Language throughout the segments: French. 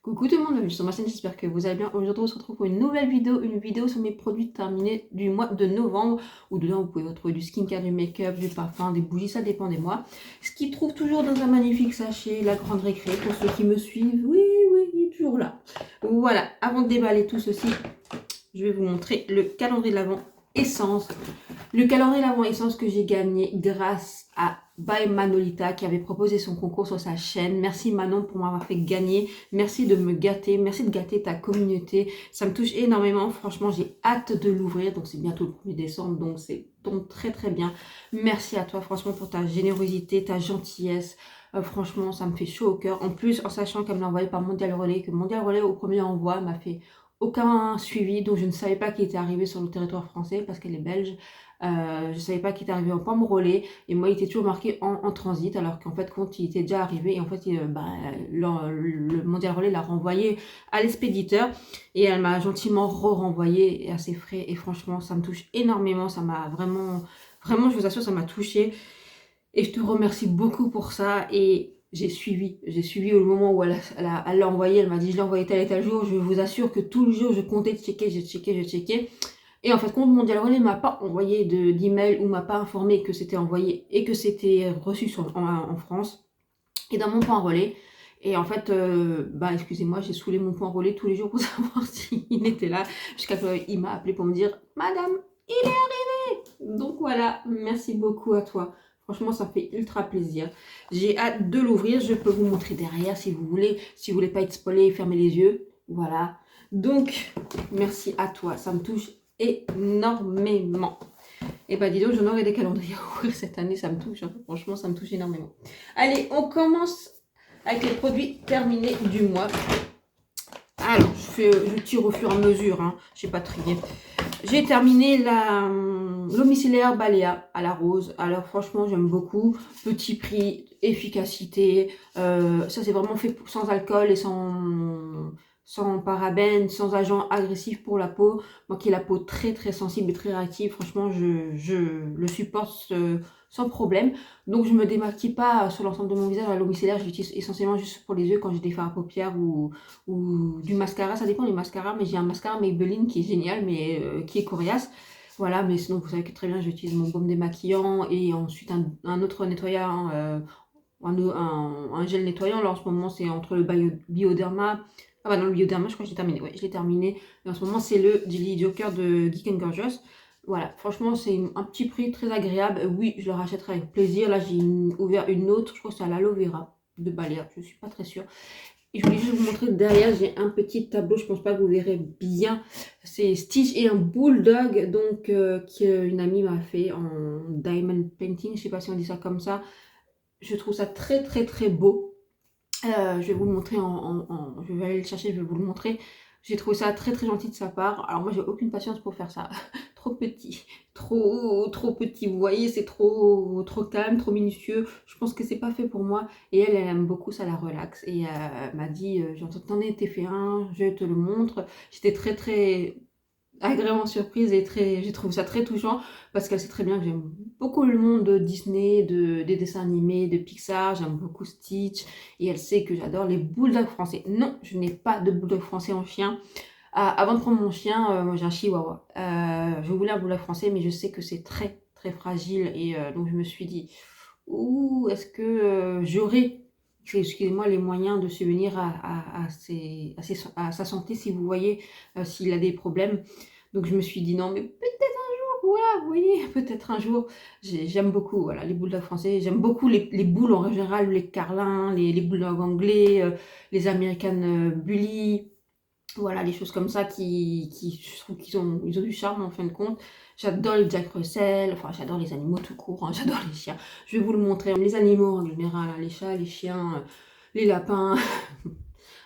Coucou tout le monde, bienvenue sur ma chaîne, j'espère que vous allez bien. Aujourd'hui on se retrouve pour une nouvelle vidéo, sur mes produits terminés du mois de novembre, où dedans vous pouvez retrouver du skincare, du make-up, du parfum, des bougies, ça dépend des mois. Ce qui trouve toujours dans un magnifique sachet, la grande récré, pour ceux qui me suivent, oui, il est toujours là. Voilà, avant de déballer tout ceci, je vais vous montrer le calendrier de l'Avent Essence. Le calendrier de l'Avent Essence que j'ai gagné grâce à By Manolita qui avait proposé son concours sur sa chaîne. Merci Manon pour m'avoir fait gagner. Merci de me gâter. Merci de gâter ta communauté. Ça me touche énormément. Franchement, j'ai hâte de l'ouvrir. Donc, c'est bientôt le 1er décembre. Donc, c'est tombe très très bien. Merci à toi franchement pour ta générosité, ta gentillesse. Franchement, ça me fait chaud au cœur. En plus, en sachant qu'elle me l'a envoyé par Mondial Relais, que Mondial Relais au premier envoi m'a fait aucun suivi, donc je ne savais pas qu'il était arrivé sur le territoire français parce qu'elle est belge. Je ne savais pas qu'il était arrivé en pomme relais et moi il était toujours marqué en transit, alors qu'en fait quand il était déjà arrivé, et en fait le Mondial Relais l'a renvoyé à l'expéditeur et elle m'a gentiment renvoyé à ses frais, et franchement ça me touche énormément, ça m'a vraiment je vous assure, ça m'a touché et je te remercie beaucoup pour ça. Et j'ai suivi au moment où elle l'a envoyé. Elle m'a dit je l'ai envoyé tel et tel jour. Je vous assure que tout le jour je comptais checker, j'ai checké. Et en fait, quand Mondial Relais ne m'a pas envoyé d'email ou m'a pas informé que c'était envoyé et que c'était reçu en France et dans mon point relais. Et en fait, excusez-moi, j'ai saoulé mon point relais tous les jours pour savoir s'il était là, jusqu'à ce qu'il m'a appelé pour me dire Madame, il est arrivé. Donc voilà, merci beaucoup à toi. Franchement, ça fait ultra plaisir. J'ai hâte de l'ouvrir. Je peux vous montrer derrière si vous voulez. Si vous voulez pas être spoilé, fermez les yeux. Voilà. Donc, merci à toi. Ça me touche énormément. Et bah dis donc, j'en aurais des calendriers à ouvrir cette année. Ça me touche. Hein. Franchement, ça me touche énormément. Allez, on commence avec les produits terminés du mois. Alors, je tire au fur et à mesure. Hein. Je n'ai pas trié. J'ai terminé l'eau micellaire Balea à la rose. Alors franchement, j'aime beaucoup. Petit prix, efficacité. Ça, c'est vraiment fait sans alcool et sans parabènes, sans agents agressifs pour la peau. Moi qui ai la peau très très sensible et très réactive, franchement, je le supporte sans problème. Donc, je ne me démaquille pas sur l'ensemble de mon visage. L'eau micellaire, je l'utilise essentiellement juste pour les yeux quand j'ai des fards à paupières ou du mascara. Ça dépend du mascara, mais j'ai un mascara Maybelline qui est génial, mais qui est coriace. Voilà, mais sinon, vous savez que très bien, j'utilise mon baume démaquillant et ensuite un autre nettoyant, un gel nettoyant. Là, en ce moment, c'est entre le Bioderma. Ah bah non, le Bioderma, je crois que j'ai terminé. Ouais, je l'ai terminé. Et en ce moment, c'est le Jelly Joker de Geek & Gorgeous. Voilà, franchement, c'est un petit prix très agréable. Oui, je le rachèterai avec plaisir. Là, j'ai ouvert une autre. Je crois que c'est à l'aloe vera de Balea. Je ne suis pas très sûre. Et je voulais juste vous montrer derrière, j'ai un petit tableau, je pense pas que vous verrez bien. C'est Stitch et un bulldog, donc qu'une amie m'a fait en diamond painting, je sais pas si on dit ça comme ça. Je trouve ça très très très beau. Je vais vous le montrer je vais aller le chercher, je vais vous le montrer. J'ai trouvé ça très très gentil de sa part. Alors moi j'ai aucune patience pour faire ça. Trop petit, trop petit. Vous voyez, c'est trop calme, trop minutieux. Je pense que c'est pas fait pour moi. Et elle aime beaucoup, ça la relaxe. Et elle m'a dit, j'en ai été fait un, je te le montre. J'étais très très agréablement surprise et j'ai trouvé ça très touchant parce qu'elle sait très bien que j'aime beaucoup le monde de Disney, des dessins animés, de Pixar, j'aime beaucoup Stitch et elle sait que j'adore les bulldogs français. Non, je n'ai pas de bulldog français en chien. Avant de prendre mon chien, moi j'ai un chihuahua. Je voulais un bulldog français, mais je sais que c'est très très fragile et donc je me suis dit, ouh, est-ce que j'aurai, excusez-moi, les moyens de subvenir à sa santé, si vous voyez, s'il a des problèmes. Donc je me suis dit non, mais peut-être un jour, voilà, vous voyez, peut-être un jour. J'aime beaucoup, voilà, les bulldogs français. J'aime beaucoup les boules en général, les carlins, les bulldogs anglais, les American Bully. Voilà, les choses comme ça je trouve ils ont du charme en fin de compte. J'adore les Jack Russell, enfin j'adore les animaux tout court, hein, j'adore les chiens. Je vais vous le montrer, les animaux en général, hein, les chats, les chiens, les lapins.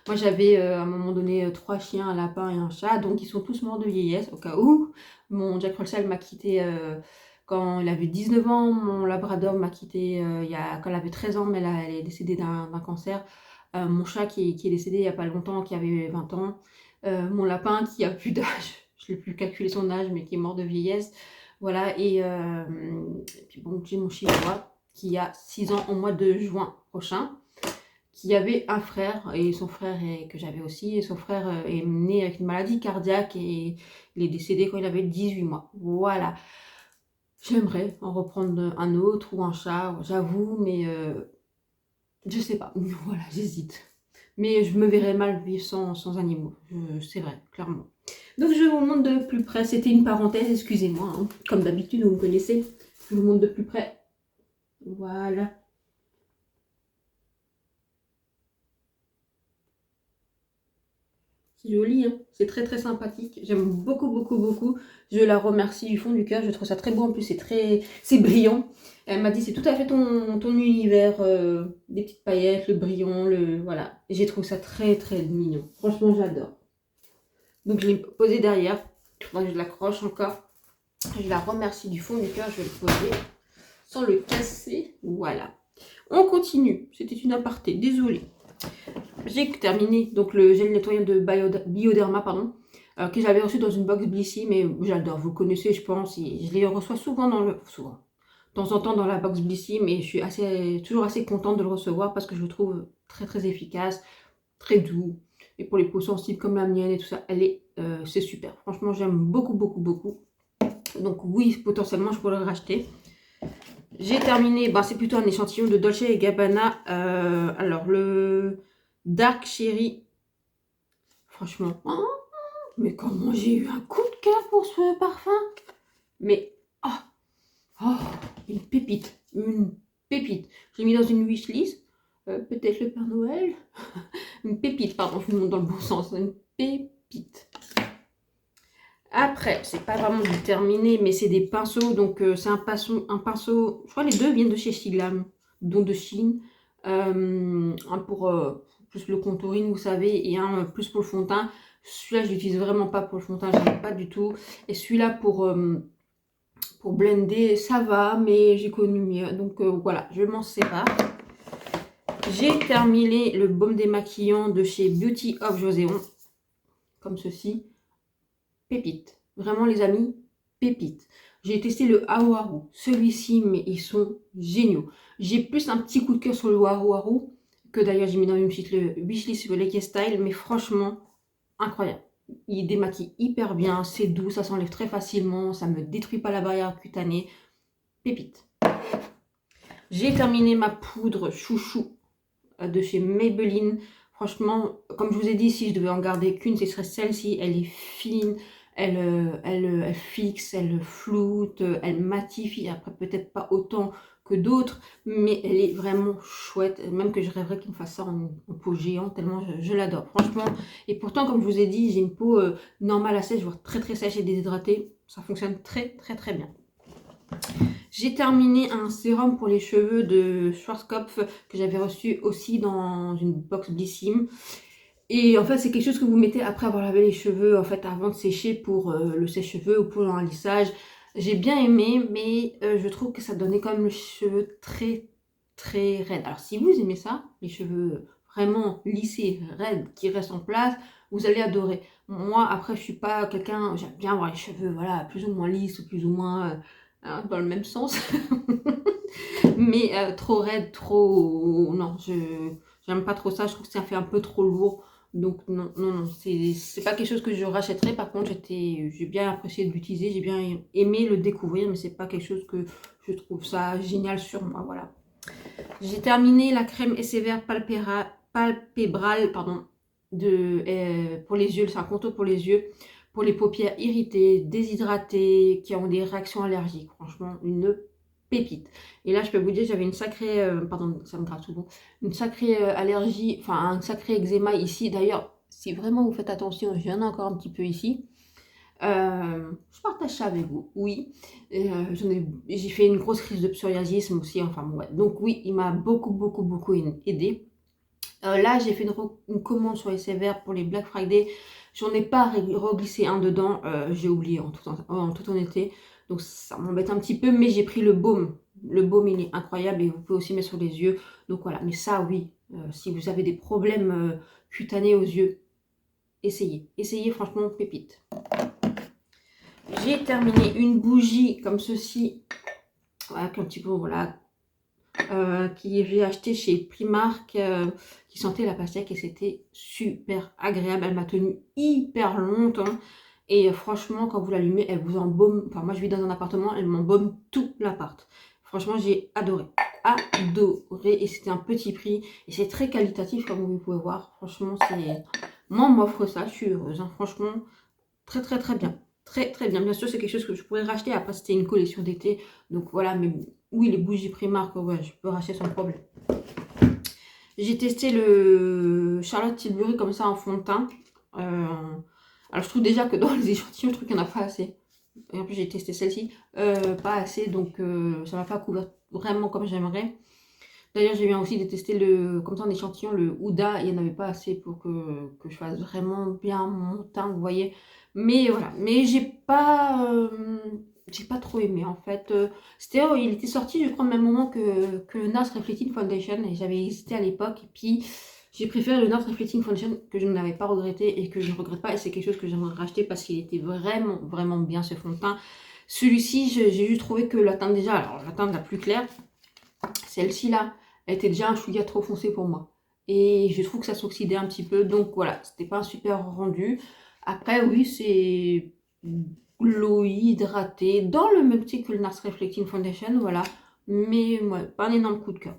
Moi j'avais à un moment donné 3 chiens, un lapin et un chat, donc ils sont tous morts de vieillesse au cas où. Mon Jack Russell m'a quitté quand il avait 19 ans, mon Labrador m'a quitté quand elle avait 13 ans, mais elle est décédée d'un cancer. Mon chat qui est décédé il n'y a pas longtemps, qui avait 20 ans. Mon lapin qui a plus d'âge, je ne l'ai plus calculé son âge, mais qui est mort de vieillesse. Voilà, et puis bon, Donc j'ai mon chihuahua qui a 6 ans au mois de juin prochain, qui avait un frère, et son frère que j'avais aussi, et son frère est né avec une maladie cardiaque et il est décédé quand il avait 18 mois. Voilà. J'aimerais en reprendre un autre ou un chat, j'avoue, mais je sais pas. Voilà, j'hésite. Mais je me verrais mal vivre sans animaux. C'est vrai, clairement. Donc je vous montre de plus près. C'était une parenthèse, excusez-moi. Hein. Comme d'habitude, vous me connaissez. Je vous montre de plus près. Voilà. C'est joli, hein. C'est très très sympathique. J'aime beaucoup, beaucoup, beaucoup. Je la remercie du fond du cœur. Je trouve ça très beau. En plus, c'est brillant. Elle m'a dit, c'est tout à fait ton univers. Des petites paillettes, le brillant, voilà. Et j'ai trouvé ça très très mignon. Franchement, j'adore. Donc, je l'ai posé derrière. Il faudrait que je l'accroche encore. Je la remercie du fond du cœur. Je vais le poser sans le casser. Voilà. On continue. C'était une aparté. Désolée. J'ai terminé donc le gel nettoyant de Bioderma, pardon, que j'avais reçu dans une box Blissy, mais j'adore, vous connaissez, je pense, je les reçois souvent de temps en temps dans la box Blissy, mais je suis toujours assez contente de le recevoir parce que je le trouve très très efficace, très doux, et pour les peaux sensibles comme la mienne et tout ça, c'est super. Franchement, j'aime beaucoup, beaucoup, beaucoup. Donc oui, potentiellement, je pourrais le racheter. J'ai terminé, c'est plutôt un échantillon de Dolce & Gabbana. Alors, le Dark Cherry. Franchement, mais comment j'ai eu un coup de cœur pour ce parfum. Mais, une pépite. Une pépite. Je l'ai mis dans une wishlist. Peut-être le Père Noël. Une pépite, pardon, je me montre dans le bon sens. Une pépite. Après, c'est pas vraiment du terminé, mais c'est des pinceaux. Donc, c'est un pinceau, je crois les deux viennent de chez Siglam, dont de Chine. Un pour plus le contouring, vous savez, et un plus pour le fond de teint. Celui-là, je l'utilise vraiment pas pour le fond de teint, j'aime pas du tout. Et celui-là, pour blender, ça va, mais j'ai connu mieux. Donc, voilà, je m'en sépare. J'ai terminé le baume démaquillant de chez Beauty of Joséon, comme ceci. Pépite. Vraiment, les amis, pépite. J'ai testé le Haru. Celui-ci, mais ils sont géniaux. J'ai plus un petit coup de cœur sur le Haru, que d'ailleurs j'ai mis dans une petite wishlist sur Leke Style, mais franchement, incroyable. Il démaquille hyper bien, c'est doux, ça s'enlève très facilement, ça ne me détruit pas la barrière cutanée. Pépite. J'ai terminé ma poudre chouchou de chez Maybelline. Franchement, comme je vous ai dit, si je devais en garder qu'une, ce serait celle-ci. Elle est fine, elle fixe, elle floute, elle matifie. Après, peut-être pas autant que d'autres, mais elle est vraiment chouette. Même que je rêverais qu'il me fasse ça en peau géante, tellement je l'adore. Franchement, et pourtant, comme je vous ai dit, j'ai une peau normale à sèche, voire très très sèche et déshydratée. Ça fonctionne très très très bien. J'ai terminé un sérum pour les cheveux de Schwarzkopf que j'avais reçu aussi dans une box Blissim. Et en fait, c'est quelque chose que vous mettez après avoir lavé les cheveux, en fait, avant de sécher pour le sèche-cheveux ou pour le lissage. J'ai bien aimé, mais je trouve que ça donnait quand même le cheveu très, très raide. Alors, si vous aimez ça, les cheveux vraiment lissés, raides, qui restent en place, vous allez adorer. Moi, après, je suis pas quelqu'un, j'aime bien avoir les cheveux, voilà, plus ou moins lisses, plus ou moins dans le même sens. Mais trop raide, trop... Non, j'aime pas trop ça, je trouve que ça fait un peu trop lourd. Donc non, non, non, c'est pas quelque chose que je rachèterais. Par contre, j'ai bien apprécié de l'utiliser, j'ai bien aimé le découvrir, mais c'est pas quelque chose que je trouve ça génial sur moi, voilà. J'ai terminé la crème SCVR palpébral, pardon, pour les yeux, c'est un contour pour les yeux, pour les paupières irritées, déshydratées, qui ont des réactions allergiques. Franchement, une pépite. Et là, je peux vous dire, j'avais une sacrée, pardon, ça me gratte souvent, une sacrée allergie, enfin un sacré eczéma ici. D'ailleurs, si vraiment vous faites attention, je viens encore un petit peu ici. Je partage ça avec vous, oui. J'ai fait une grosse crise de psoriasis aussi, enfin bon, ouais. Donc oui, il m'a beaucoup, beaucoup, beaucoup aidé. Là, j'ai fait une commande sur SFR pour les Black Friday. J'en ai pas reglissé un dedans, j'ai oublié en toute honnêteté. Donc ça m'embête un petit peu, mais j'ai pris le baume. Le baume, il est incroyable et vous pouvez aussi mettre sur les yeux. Donc voilà, mais ça, oui, si vous avez des problèmes cutanés aux yeux, essayez. Essayez, franchement, pépite. J'ai terminé une bougie comme ceci Voilà, un petit peu, voilà, qui j'ai acheté chez Primark, qui sentait la pastèque et c'était super agréable. Elle m'a tenu hyper longtemps et franchement, quand vous l'allumez, elle vous embaume. Enfin, moi, je vis dans un appartement, elle m'embaume tout l'appart. Franchement, j'ai adoré. Adoré. Et c'était un petit prix et c'est très qualitatif, comme vous pouvez voir. Franchement, c'est... Moi, on m'offre ça, je suis heureuse, hein. Franchement, très, très, très bien. Très, très bien. Bien sûr, c'est quelque chose que je pourrais racheter. Après, c'était une collection d'été. Donc voilà, mais oui, les bougies Primark, ouais, je peux racheter sans problème. J'ai testé le Charlotte Tilbury comme ça en fond de teint. Alors, je trouve déjà que dans les échantillons, je trouve qu'il n'y en a pas assez. Et en plus, j'ai testé celle-ci. Pas assez, donc ça ne m'a pas couvert vraiment comme j'aimerais. D'ailleurs, j'ai bien aussi de tester comme ça en échantillon, le Huda. Il n'y en avait pas assez pour que je fasse vraiment bien mon teint, vous voyez. Mais voilà. Mais j'ai pas trop aimé en fait. Il était sorti, je crois, au même moment que le NARS Reflecting Foundation. Et j'avais hésité à l'époque. Et puis, j'ai préféré le NARS Reflecting Foundation que je n'avais pas regretté et que je ne regrette pas. Et c'est quelque chose que j'aimerais racheter parce qu'il était vraiment, vraiment bien ce fond de teint. Celui-ci, j'ai juste trouvé que la teinte déjà, alors la teinte la plus claire, celle-ci là, elle était déjà un chouïa trop foncé pour moi. Et je trouve que ça s'oxydait un petit peu. Donc voilà, c'était pas un super rendu. Après, oui, c'est glowy, hydraté, dans le même style que le NARS Reflecting Foundation, voilà. Mais ouais, pas un énorme coup de cœur.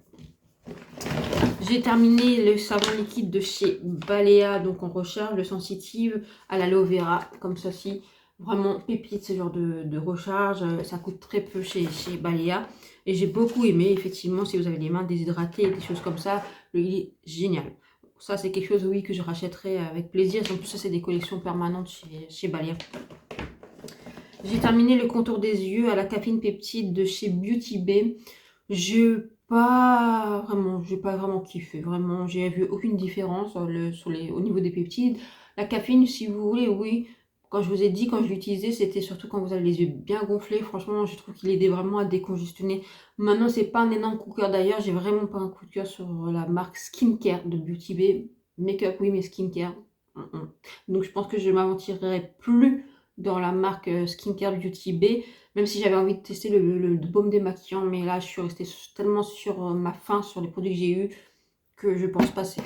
J'ai terminé le savon liquide de chez Balea, donc en recharge, le sensitive à l'aloe vera, comme ceci. Vraiment pépite ce genre de recharge, ça coûte très peu chez Balea. Et j'ai beaucoup aimé, effectivement, si vous avez les mains déshydratées, des choses comme ça, il est génial. Ça, c'est quelque chose, oui, que je rachèterai avec plaisir. En plus, ça, c'est des collections permanentes chez Balea. J'ai terminé le contour des yeux à la caféine peptide de chez Beauty Bay. J'ai pas vraiment kiffé. Vraiment, j'ai vu aucune différence au niveau des peptides. La caféine, si vous voulez, oui. Quand je vous ai dit, quand je l'utilisais, c'était surtout quand vous avez les yeux bien gonflés. Franchement, je trouve qu'il aidait vraiment à décongestionner. Maintenant, c'est pas un énorme coup de cœur. D'ailleurs, j'ai vraiment pas un coup de cœur sur la marque Skincare de Beauty Bay. Make-up, oui, mais skincare. Donc, je pense que je m'aventurerai plus dans la marque Skincare Beauty Bay. Même si j'avais envie de tester le baume démaquillant, mais là, je suis restée tellement sur ma faim, sur les produits que j'ai eus, que je pense passer.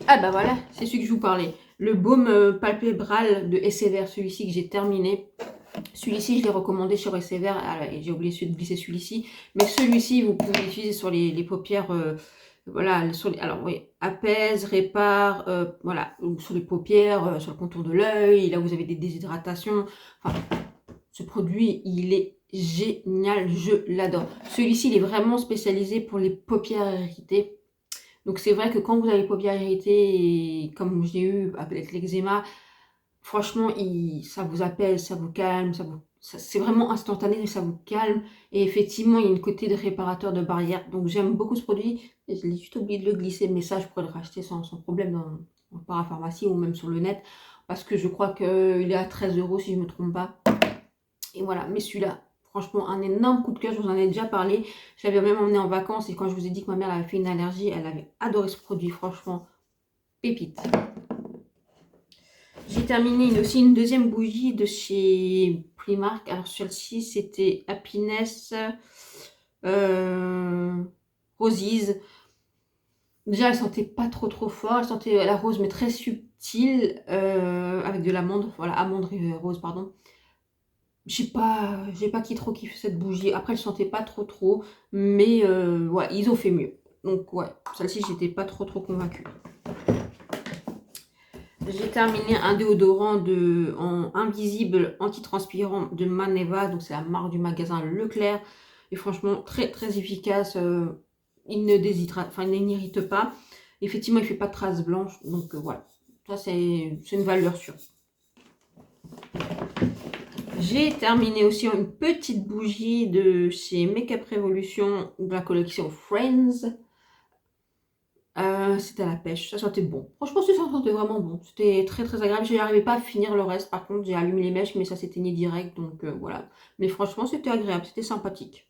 Ah bah voilà, c'est celui que je vous parlais. Le baume palpébral de Essever, celui-ci que j'ai terminé. Celui-ci, je l'ai recommandé sur Essever, et j'ai oublié de glisser celui-ci. Mais celui-ci, vous pouvez l'utiliser sur les paupières, voilà, alors oui, apaise, répare, voilà, sur les paupières, sur le contour de l'œil, là où vous avez des déshydratations. Enfin, ce produit, il est génial, je l'adore. Celui-ci, il est vraiment spécialisé pour les paupières irritées. Donc c'est vrai que quand vous avez les paupières irritées, et comme j'ai eu avec l'eczéma, franchement, ça vous apaise, ça vous calme, c'est vraiment instantané, mais ça vous calme. Et effectivement, il y a une côté de réparateur de barrière. Donc j'aime beaucoup ce produit. Et je l'ai juste oublié de le glisser, mais ça, je pourrais le racheter sans problème en parapharmacie ou même sur le net. Parce que je crois qu'il est à 13 € si je ne me trompe pas. Et voilà, mais celui-là, franchement, un énorme coup de cœur. Je vous en ai déjà parlé. Je l'avais même emmené en vacances. Et quand je vous ai dit que ma mère avait fait une allergie, elle avait adoré ce produit. Franchement, pépite. J'ai terminé aussi une deuxième bougie de chez Primark. Alors celle-ci, c'était Happiness Roses. Déjà, elle sentait pas trop fort. Elle sentait la rose, mais très subtile, avec de l'amande. Voilà, amande rose, pardon. J'ai pas trop kiffé cette bougie. Après, je sentais pas trop, mais ouais, ils ont fait mieux. Donc ouais, celle-ci, j'étais pas trop convaincue. J'ai terminé un déodorant en invisible anti-transpirant de Maneva. Donc c'est la marque du magasin Leclerc. Et franchement, très efficace. Il ne déshydrate, enfin, il n'irrite pas. Effectivement, il ne fait pas de traces blanches. Donc voilà, ça c'est une valeur sûre. J'ai terminé aussi une petite bougie de chez Makeup Revolution de la collection Friends. C'était à la pêche, ça sentait bon. Franchement, ça sentait vraiment bon. C'était très agréable. Je n'arrivais pas à finir le reste. Par contre, j'ai allumé les mèches, mais ça s'éteignait direct. Donc voilà. Mais franchement, c'était agréable, c'était sympathique.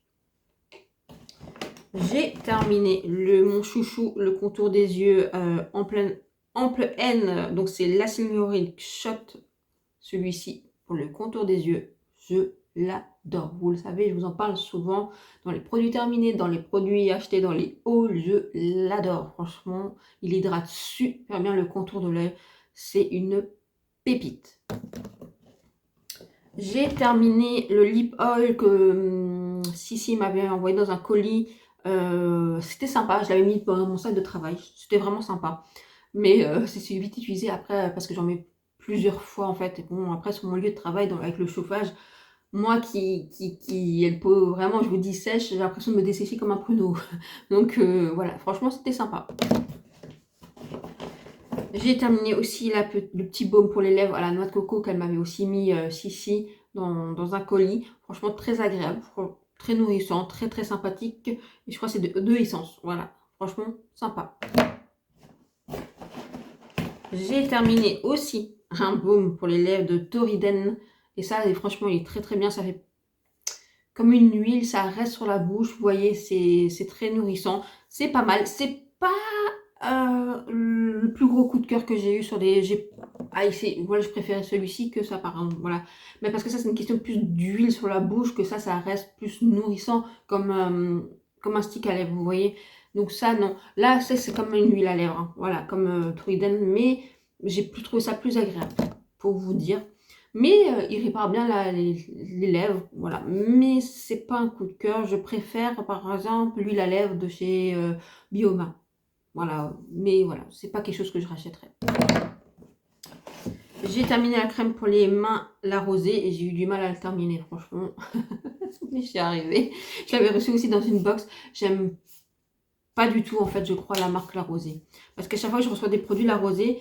J'ai terminé mon chouchou, le contour des yeux ample N. Donc c'est l'Acylmyoric Shot. Celui-ci pour le contour des yeux. Je l'adore. Vous le savez, je vous en parle souvent dans les produits terminés, dans les produits achetés dans les hauls. Je l'adore. Franchement, il hydrate super bien le contour de l'œil. C'est une pépite. J'ai terminé le lip oil que Sissi m'avait envoyé dans un colis. C'était sympa, je l'avais mis dans mon sac de travail. C'était vraiment sympa. Mais c'est vite utilisé après parce que j'en mets plusieurs fois en fait. Et bon, après sur mon lieu de travail, avec le chauffage, moi qui ai le peau vraiment, je vous dis sèche, j'ai l'impression de me dessécher comme un pruneau. Donc voilà, franchement c'était sympa. J'ai terminé aussi le petit baume pour les lèvres à la noix de coco qu'elle m'avait aussi mis Sissi dans un colis. Franchement très agréable, très nourrissant, très très sympathique. Et je crois que c'est de essence, voilà. Franchement sympa. J'ai terminé aussi un baume pour les lèvres de Toriden. Et ça, franchement, il est très très bien. Ça fait comme une huile, ça reste sur la bouche. Vous voyez, c'est très nourrissant. C'est pas mal. C'est pas le plus gros coup de cœur que j'ai eu sur les... voilà, je préférais celui-ci que ça, par exemple. Voilà. Mais parce que ça, c'est une question plus d'huile sur la bouche, que ça reste plus nourrissant comme un stick à lèvres, vous voyez. Donc ça, non. Là, c'est comme une huile à lèvres. Hein. Voilà, comme Toriden. Mais j'ai trouvé ça plus agréable, pour vous dire. Mais il répare bien les lèvres, voilà. Mais c'est pas un coup de cœur. Je préfère, par exemple, l'huile à lèvres de chez Bioma. Voilà. Mais voilà, c'est pas quelque chose que je rachèterais. J'ai terminé la crème pour les mains, la rosée, et j'ai eu du mal à le terminer, franchement. Mais j'y suis arrivée. Je l'avais reçu aussi dans une box. J'aime pas du tout, en fait, je crois, la marque La Rosée. Parce qu'à chaque fois que je reçois des produits La Rosée,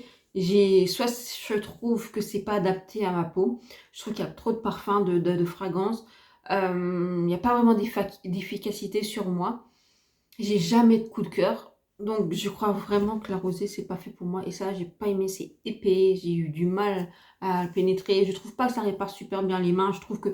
soit je trouve que c'est pas adapté à ma peau. Je trouve qu'il y a trop de parfums, de fragrances. Il n'y a pas vraiment d'efficacité sur moi. J'ai jamais de coup de cœur. Donc, je crois vraiment que La Rosée, c'est pas fait pour moi. Et ça, j'ai pas aimé. C'est épais. J'ai eu du mal à le pénétrer. Je trouve pas que ça répare super bien les mains. Je trouve que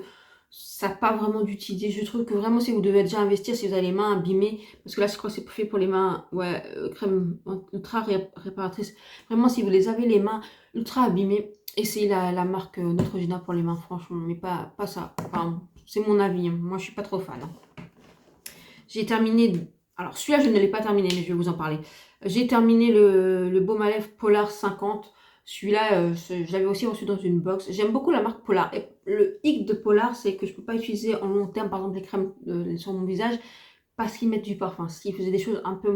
ça n'a pas vraiment d'utilité. Je trouve que vraiment, si vous devez déjà investir, si vous avez les mains abîmées, parce que là, je crois que c'est fait pour les mains, ouais, crème ultra réparatrice. Vraiment, si vous les avez les mains ultra abîmées, essayez la marque Neutrogena pour les mains, franchement, mais pas ça. Enfin, c'est mon avis, hein. Moi, je suis pas trop fan. Hein. J'ai terminé, alors celui-là, je ne l'ai pas terminé, mais je vais vous en parler. J'ai terminé le baume à lèvres Polar 50. Celui-là, je l'avais aussi reçu dans une box. j'aime beaucoup la marque Polar. Et le hic de Polar, c'est que je ne peux pas utiliser en long terme, par exemple, les crèmes sur mon visage, parce qu'ils mettent du parfum. S'ils faisaient des choses un peu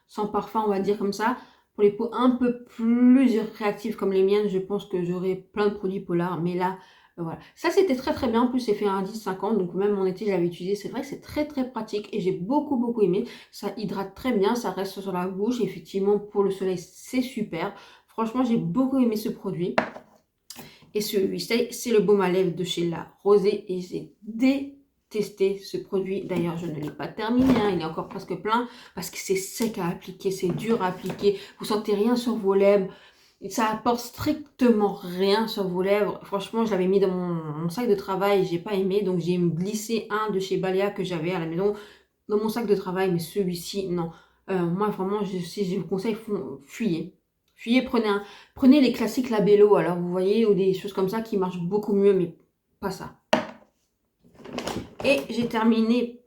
sans parfum, on va dire comme ça, pour les peaux un peu plus réactives comme les miennes, je pense que j'aurais plein de produits Polar. Mais là, voilà. Ça, c'était très très bien. En plus, c'est fait un 10-50. Donc, même en été, je l'avais utilisé. C'est vrai que c'est très très pratique. Et j'ai beaucoup beaucoup aimé. Ça hydrate très bien. Ça reste sur la bouche. Effectivement, pour le soleil, c'est super. Franchement, j'ai beaucoup aimé ce produit. Et celui-ci, c'est le baume à lèvres de chez La Rosée. Et j'ai détesté ce produit. D'ailleurs, je ne l'ai pas terminé. Hein. Il est encore presque plein. Parce que c'est sec à appliquer. C'est dur à appliquer. Vous sentez rien sur vos lèvres. Ça apporte strictement rien sur vos lèvres. Franchement, je l'avais mis dans mon sac de travail. J'ai pas aimé. Donc, j'ai glissé un de chez Balea que j'avais à la maison dans mon sac de travail. Mais celui-ci, non. Moi, vraiment, si je vous conseille, fuyez. Fuyez, prenez les classiques Labello. Alors, vous voyez, ou des choses comme ça qui marchent beaucoup mieux. Mais pas ça. Et j'ai terminé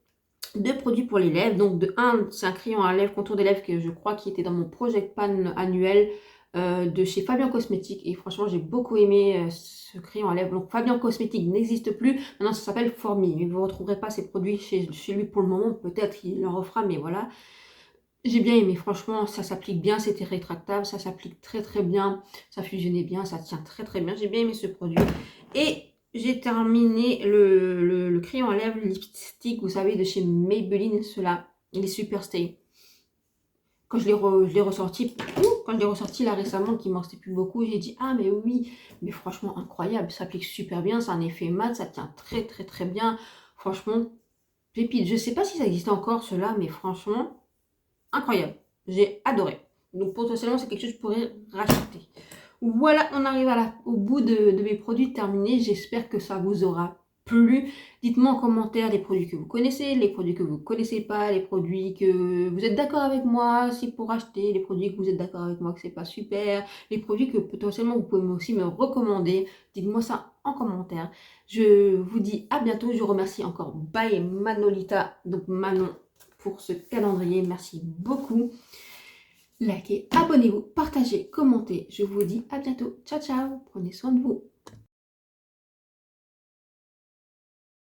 2 produits pour les lèvres. Donc, c'est un crayon à lèvres, contour des lèvres que je crois qui était dans mon Project Pan annuel. De chez Fabien Cosmétique et franchement j'ai beaucoup aimé ce crayon à lèvres. Donc Fabien Cosmétique n'existe plus, maintenant ça s'appelle Formi, mais vous ne retrouverez pas ces produits chez lui pour le moment, peut-être qu'il en refera, mais voilà. J'ai bien aimé, franchement ça s'applique bien, c'était rétractable, ça s'applique très très bien, ça fusionnait bien, ça tient très très bien, j'ai bien aimé ce produit. Et j'ai terminé le crayon à lèvres lipstick, vous savez, de chez Maybelline, ceux-là, les Super Stay. Quand je l'ai ressorti, là récemment, qui m'en restait plus beaucoup, j'ai dit ah mais oui, mais franchement incroyable, ça applique super bien, c'est un effet mat, ça tient très très très bien, franchement pépite. Je sais pas si ça existe encore cela, mais franchement incroyable, j'ai adoré. Donc potentiellement c'est quelque chose que je pourrais racheter. Voilà, on arrive au bout de mes produits terminés. J'espère que ça vous aura plu. Dites-moi en commentaire les produits que vous connaissez, les produits que vous ne connaissez pas, les produits que vous êtes d'accord avec moi, si pour acheter, les produits que vous êtes d'accord avec moi que c'est pas super, les produits que potentiellement vous pouvez aussi me recommander. Dites-moi ça en commentaire. Je vous dis à bientôt. Je remercie encore Bye Manolita, donc Manon, pour ce calendrier. Merci beaucoup. Likez, abonnez-vous, partagez, commentez. Je vous dis à bientôt. Ciao, ciao. Prenez soin de vous.